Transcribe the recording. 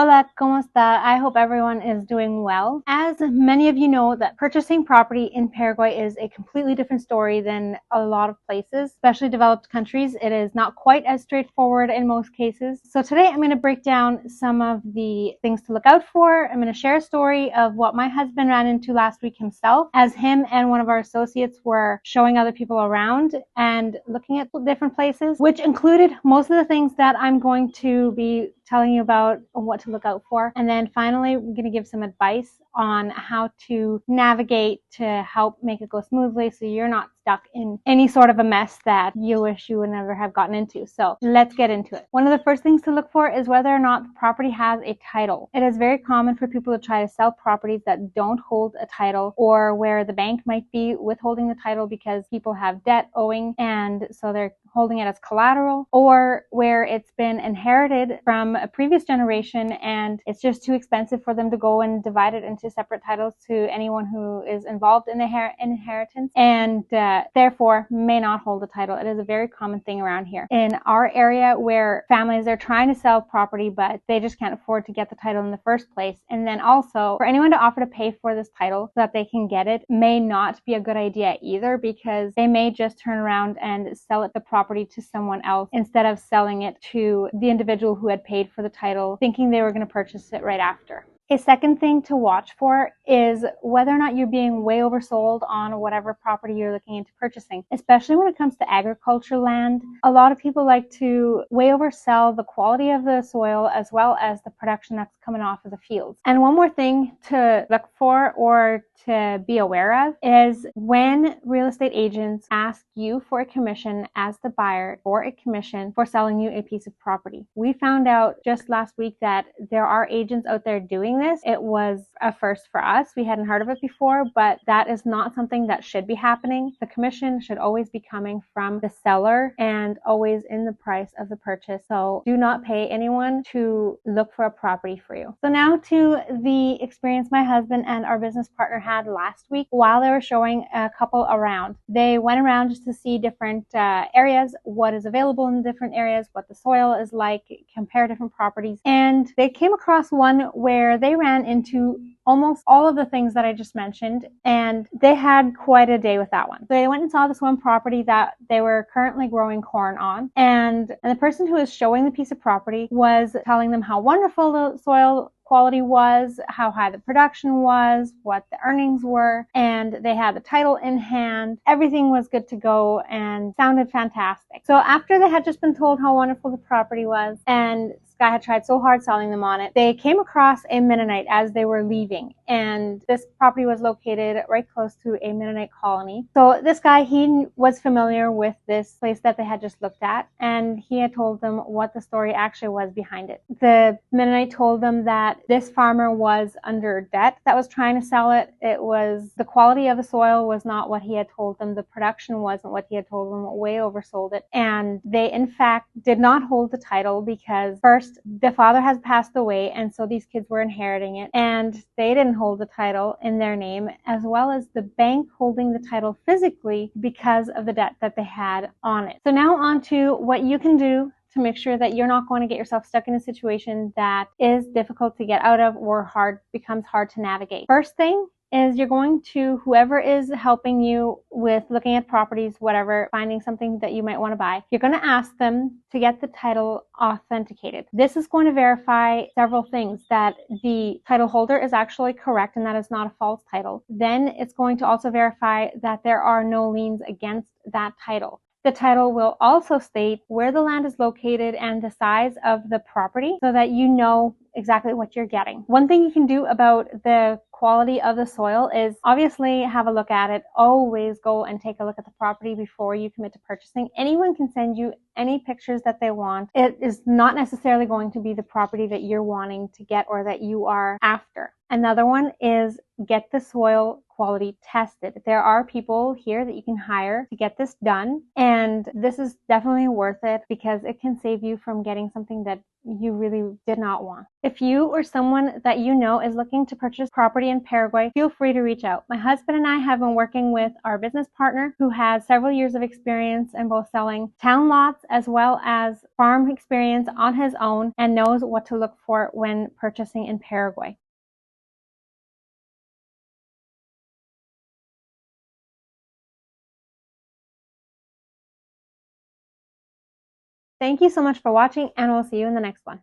Hola, ¿cómo está? I hope everyone is doing well. As many of you know, that purchasing property in Paraguay is a completely different story than a lot of places, especially developed countries. It is not quite as straightforward in most cases. So today I'm going to break down some of the things to look out for. I'm going to share a story of what my husband ran into last week himself, as him and one of our associates were showing other people around and looking at different places, which included most of the things that I'm going to be telling you about what to look out for. And then finally, we're going to give some advice on how to navigate to help make it go smoothly so you're not stuck in any sort of a mess that you wish you would never have gotten into. So let's get into it. One of the first things to look for is whether or not the property has a title. It is very common for people to try to sell properties that don't hold a title, or where the bank might be withholding the title because people have debt owing and so they're holding it as collateral, or where it's been inherited from a previous generation and it's just too expensive for them to go and divide it into separate titles to anyone who is involved in the inheritance, and therefore may not hold the title. It is a very common thing around here. In our area, where families are trying to sell property but they just can't afford to get the title in the first place, and then also for anyone to offer to pay for this title so that they can get it may not be a good idea either, because they may just turn around and sell it the property to someone else instead of selling it to the individual who had paid for the title, thinking they were going to purchase it right after. A second thing to watch for is whether or not you're being way oversold on whatever property you're looking into purchasing, especially when it comes to agriculture land. A lot of people like to way oversell the quality of the soil as well as the production that's coming off of the fields. And one more thing to look for or to be aware of is when real estate agents ask you for a commission as the buyer, or a commission for selling you a piece of property. We found out just last week that there are agents out there doing this. It was a first for us. We hadn't heard of it before, but that is not something that should be happening. The commission should always be coming from the seller and always in the price of the purchase. So do not pay anyone to look for a property for you. So now to the experience my husband and our business partner had last week while they were showing a couple around. They went around just to see different areas, what is available in different areas, what the soil is like, compare different properties, and they came across one where they ran into almost all of the things that I just mentioned, and they had quite a day with that one. So they went and saw this one property that they were currently growing corn on, and the person who was showing the piece of property was telling them how wonderful the soil quality was, how high the production was, what the earnings were, and they had the title in hand. Everything was good to go and sounded fantastic. So after they had just been told how wonderful the property was, and this guy had tried so hard selling them on it, they came across a Mennonite as they were leaving, and this property was located right close to a Mennonite colony. So this guy, he was familiar with this place that they had just looked at, and he had told them what the story actually was behind it. The Mennonite told them that this farmer was under debt that was trying to sell it. It was the quality of the soil was not what he had told them. The production wasn't what he had told them. Way oversold it. And they, in fact, did not hold the title because first, the father has passed away, and so these kids were inheriting it, and they didn't hold the title in their name, as well as the bank holding the title physically because of the debt that they had on it. So now on to what you can do to make sure that you're not going to get yourself stuck in a situation that is difficult to get out of or becomes hard to navigate. First thing is you're going to, whoever is helping you with looking at properties, whatever, finding something that you might want to buy, you're going to ask them to get the title authenticated. This is going to verify several things: that the title holder is actually correct and that is not a false title. Then it's going to also verify that there are no liens against that title. The title will also state where the land is located and the size of the property so that you know exactly what you're getting. One thing you can do about the quality of the soil is obviously have a look at it. Always go and take a look at the property before you commit to purchasing. Anyone can send you any pictures that they want. It is not necessarily going to be the property that you're wanting to get or that you are after. Another one is get the soil quality tested. There are people here that you can hire to get this done, and this is definitely worth it because it can save you from getting something that you really did not want. If you or someone that you know is looking to purchase property property in Paraguay, feel free to reach out. My husband and I have been working with our business partner who has several years of experience in both selling town lots as well as farm experience on his own and knows what to look for when purchasing in Paraguay. Thank you so much for watching, and we'll see you in the next one.